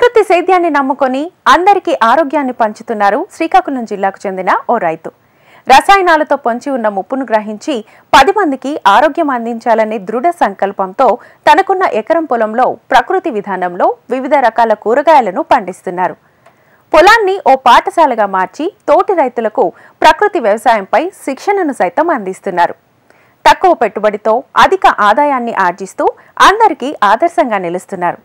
ప్రకృతి సేద్యాన్ని నమ్ముకొని అందరికీ ఆరోగ్యాన్ని పంచుతున్నారు శ్రీకాకుళం జిల్లాకు చెందిన ఓ రైతు. రసాయనాలతో పొంచి ఉన్న ముప్పును గ్రహించి 10 మందికి ఆరోగ్యం అందించాలనే దృఢ సంకల్పంతో తనకున్న ఎకరం పొలంలో ప్రకృతి విధానంలో వివిధ రకాల కూరగాయలను పండిస్తున్నారు. పొలాన్ని ఓ పాఠశాలగా మార్చి తోటి రైతులకు ప్రకృతి వ్యవసాయంపై శిక్షణను సైతం అందిస్తున్నారు. తక్కువ పెట్టుబడితో అధిక ఆదాయాన్ని ఆర్జిస్తూ అందరికీ ఆదర్శంగా నిలుస్తున్నారు.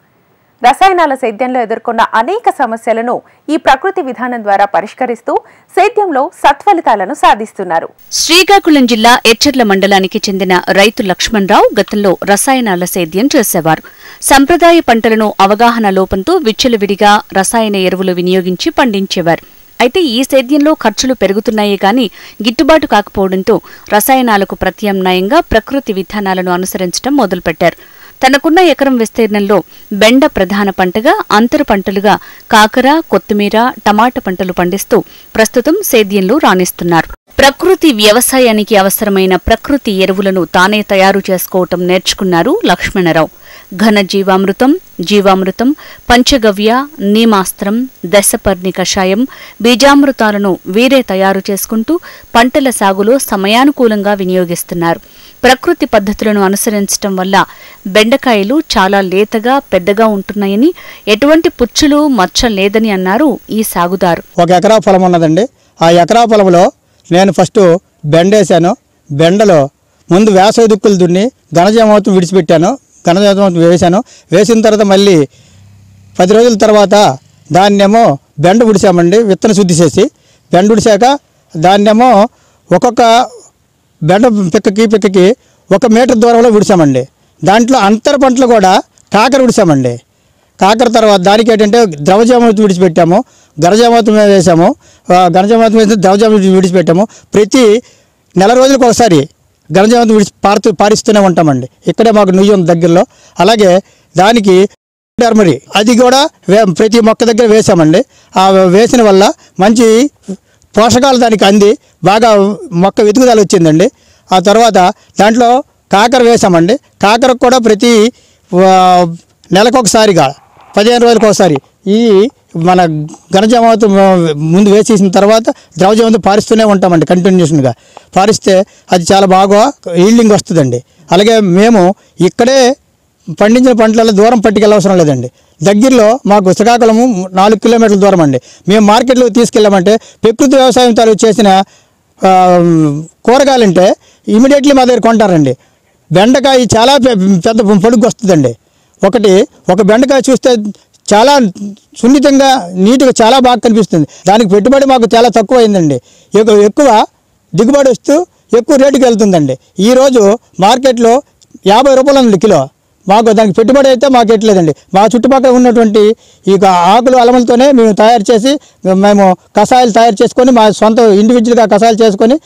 రసాయనాల సేద్యంలో ఎదుర్కొన్న అనేక సమస్యలను ఈ ప్రకృతి విధానం ద్వారా పరిష్కరిస్తూ సేద్యంలో సత్ఫలితాలను సాధిస్తున్నారు. శ్రీకాకుళం జిల్లా ఎచ్చర్ల మండలానికి చెందిన రైతు లక్ష్మణరావు గతంలో రసాయనాల సేద్యం చేసేవారు. సంప్రదాయ పంటలను అవగాహన లోపంతో విచ్చలవిడిగా రసాయన ఎరువులు వినియోగించి పండించేవారు. అయితే ఈ సేద్యంలో ఖర్చులు పెరుగుతున్నాయే గాని గిట్టుబాటు కాకపోవడంతో రసాయనాలకు ప్రత్యామ్నాయంగా ప్రకృతి విధానాలను అనుసరించడం మొదలుపెట్టారు. తనకున్న ఎకరం విస్తీర్ణంలో బెండ ప్రధాన పంటగా అంతర పంటలుగా కాకర, కొత్తిమీర, టమాటా పంటలు పండిస్తూ ప్రస్తుతం సేద్యంలో రాణిస్తున్నారు. ప్రకృతి వ్యవసాయానికి అవసరమైన ప్రకృతి ఎరువులను తానే తయారు చేసుకోవటం నేర్చుకున్నారు లక్ష్మణరావు. ఘన జీవామృతం, పంచగవ్య, నీమాస్త్రం, దశపర్ణి కషాయం, బీజామృతాలను వీరే తయారు చేసుకుంటూ పంటల సాగులో సమయానుకూలంగా వినియోగిస్తున్నారు. ప్రకృతి పద్ధతులను అనుసరించడం వల్ల బెండకాయలు చాలా లేతగా పెద్దగా ఉంటున్నాయని, ఎటువంటి పుచ్చులు మచ్చ లేదని అన్నారు ఈ సాగుదారు. ఒక ఎకరా పొలం ఉన్నదండి. ఆ ఎకరా పొలంలో నేను ఫస్ట్ బెండేశాను. బెండలో ముందు వేసవి దుక్కులు దున్ని ఘనజామృతం విడిచిపెట్టాను. ఘనజామృతం వేసాను. వేసిన తర్వాత మళ్ళీ 10 రోజుల తర్వాత దాన్నేమో బెండ ఉడిసామండి. విత్తన శుద్ధి చేసి బెండ ఉడిసాక దాన్నేమో ఒక్కొక్క బెండ పిక్కకి 1 మీటర్ దూరంలో విడిసామండి. దాంట్లో అంతర పంటలు కూడా కాకర విడిసామండి. కాకర తర్వాత దానికి ఏంటంటే ద్రవజామృతం విడిచిపెట్టాము, ఘనజామృతం వేసాము. ఘనజామృతం వేసి ద్రవజామృతం విడిచిపెట్టాము. ప్రతి నెల రోజులకు ఒకసారి ఘనజామృతం పారిస్తూనే ఉంటామండి. ఇక్కడే మాకు నుయ్యి ఉంది దగ్గరలో. అలాగే దానికి టర్మరీ అది కూడా ప్రతి మొక్క దగ్గర వేసామండి. ఆ వేసిన వల్ల మంచి పోషకాలు దానికి అంది బాగా మొక్క వెతుకుదల వచ్చిందండి. ఆ తర్వాత దాంట్లో కాకర వేసామండి. కాకరకు కూడా ప్రతి నెలకొకసారిగా 15 రోజులకు ఒకసారి ఈ మన ఘనజామృతం ముందు వేసేసిన తర్వాత ద్రవజామృతం పారిస్తూనే ఉంటామండి. కంటిన్యూషన్గా పారిస్తే అది చాలా బాగా ఈల్డింగ్ వస్తుందండి. అలాగే మేము ఇక్కడే పండించిన పంటలలో దూరం పట్టుకెళ్ళవసరం లేదండి. దగ్గరలో మాకు శ్రీకాకుళము 4 కిలోమీటర్ల దూరం అండి. మేము మార్కెట్లో తీసుకెళ్ళామంటే ప్రకృతి వ్యవసాయం తాలూ చేసిన కూరగాయలంటే ఇమీడియట్లీ మా దగ్గర కొంటారండి. బెండకాయ చాలా పెద్ద పొడుగు వస్తుందండి. ఒక బెండకాయ చూస్తే చాలా సున్నితంగా నీట్గా చాలా బాగా కనిపిస్తుంది. దానికి పెట్టుబడి మాకు చాలా తక్కువ అయిందండి. ఎక్కువ దిగుబడి వస్తూ ఎక్కువ రేటుకి వెళ్తుందండి. ఈరోజు మార్కెట్లో 50 రూపాయలు ఉంది కిలో. మాకు దానికి పెట్టుబడి అయితే మాకు ఎట్లేదండి. మా చుట్టుపక్కల ఉన్నటువంటి ఈ ఆకులు అలములతోనే మేము తయారు చేసి మేము కషాయాలు తయారు చేసుకొని మా సొంత ఇండివిజువల్గా కషాయాలు చేసుకొని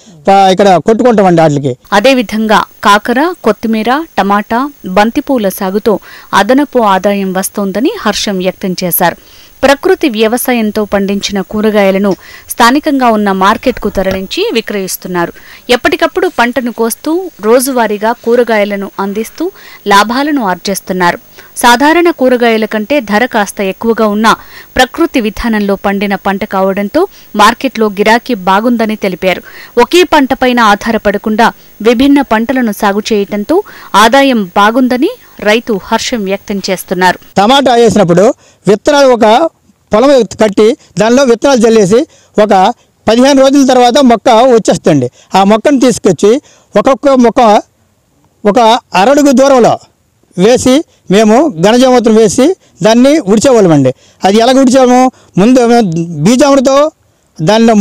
ఇక్కడ కొట్టుకుంటామండి వాటికి. అదేవిధంగా కాకర, కొత్తిమీర, టమాటా, బంతిపూల సాగుతో అదనపు ఆదాయం వస్తోందని హర్షం వ్యక్తం చేశారు. ప్రకృతి వ్యవసాయంతో పండించిన కూరగాయలను స్థానికంగా ఉన్న మార్కెట్కు తరలించి విక్రయిస్తున్నారు. ఎప్పటికప్పుడు పంటను కోస్తూ రోజువారీగా కూరగాయలను అందిస్తూ లాభాలను ఆర్జిస్తున్నారు. సాధారణ కూరగాయల కంటే ధర కాస్త ఎక్కువగా ఉన్న ప్రకృతి విధానంలో పండిన పంట కావడంతో మార్కెట్లో గిరాకీ బాగుందని తెలిపారు. ఒకే పంటపైన ఆధారపడకుండా విభిన్న పంటలను సాగు చేయడంతో ఆదాయం బాగుందని రైతు హర్షం వ్యక్తం చేస్తున్నారు. టమాటా వేసినప్పుడు విత్తనాలు ఒక పొలం కట్టి దానిలో విత్తనాలు చల్లేసి ఒక 15 రోజుల తర్వాత మొక్క వచ్చేస్తుంది. ఆ మొక్కను తీసుకొచ్చి ఒక్కొక్క మొక్క ఒక అరడుగు దూరంలో వేసి మేము ఘనజామృతం వేసి దాన్ని ఉడిచేవాళ్ళమండి. అది ఎలాగ ఉడిచాము, ముందు బీజామృతం దానిలో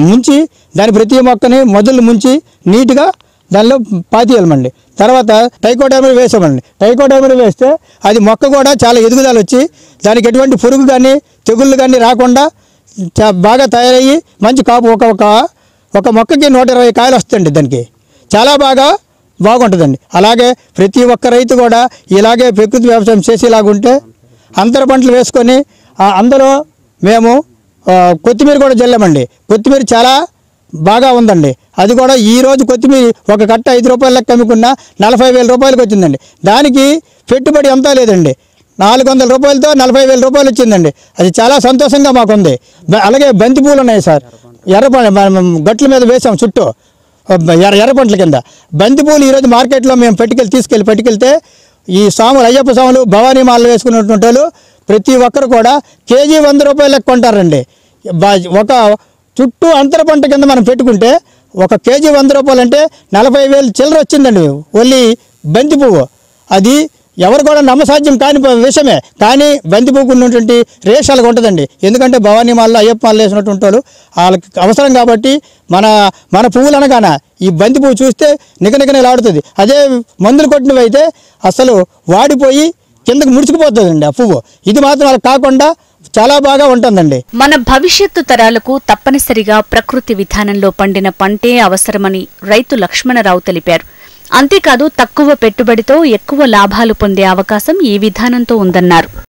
ముంచి దాని ప్రతి మొక్కని మొదలు ముంచి నీట్గా దానిలో పాతియాలమండి. తర్వాత ట్రైకోడర్మా వేసామండి. ట్రైకోడర్మా వేస్తే అది మొక్క కూడా చాలా ఎదుగుదల వచ్చి దానికి ఎటువంటి పురుగు కానీ తెగుళ్ళు కానీ రాకుండా బాగా తయారయ్యి మంచి కాపు ఒక మొక్కకి 120 కాయలు వస్తాయండి. దానికి చాలా బాగుంటుందండి. అలాగే ప్రతి ఒక్క రైతు కూడా ఇలాగే ప్రకృతి వ్యవసాయం చేసేలాగుంటే అంతర పంటలు వేసుకొని అందులో మేము కొత్తిమీర కూడా జల్లామండి. కొత్తిమీర చాలా బాగా ఉందండి. అది కూడా ఈరోజు కొత్తిమీర ఒక కట్ట 5 రూపాయల లెక్క అమ్ముకున్నా 40,000 రూపాయలకు వచ్చిందండి. దానికి పెట్టుబడి అంతా లేదండి. 400 రూపాయలతో 40,000 రూపాయలు వచ్చిందండి. అది చాలా సంతోషంగా మాకుంది. అలాగే బంతి పూలు ఉన్నాయి సార్, గట్ల మీద వేసాం చుట్టూ ఎర్రపంటల కింద. బంతి పూలు ఈరోజు మార్కెట్లో మేము పట్టుకెళ్తే ఈ స్వాములు, అయ్యప్ప స్వాములు, భవానీ మాలలు వేసుకున్నటువంటి వాళ్ళు ప్రతి ఒక్కరు కూడా కేజీ 100 రూపాయలకు కొంటారండి. ఒక చుట్టూ అంతర పంట కింద మనం పెట్టుకుంటే ఒక కేజీ 100 రూపాయలు అంటే 40,000 చిల్లర వచ్చిందండి ఓన్లీ బంతి పువ్వు. అది ఎవరు కూడా నమ్మసాధ్యం కాని విషయమే. కానీ బంతి పువ్వుకు ఉన్నటువంటి రేష్ అలాగ ఉంటుందండి. ఎందుకంటే భవానీ మాలలో అయ్యప్ప మాలలు వేసినటువంటి వాళ్ళు వాళ్ళకి అవసరం కాబట్టి మన పువ్వులు అనగానే ఈ బంతి పువ్వు చూస్తే నికనికలాడుతుంది. అదే మందులు కొట్టినవి అయితే అసలు వాడిపోయి కిందకు ముడుచుకుపోతుందండి ఆ పువ్వు. ఇది మాత్రం అలా కాకుండా చాలా బాగా ఉంటుందండి. మన భవిష్యత్తు తరాలకు తప్పనిసరిగా ప్రకృతి విధానంలో పండిన పంటే అవసరమని రైతు లక్ష్మణరావు తెలిపారు. అంతేకాదు తక్కువ పెట్టుబడితో ఎక్కువ లాభాలు పొందే అవకాశం ఈ విధానంతో ఉందన్నారు.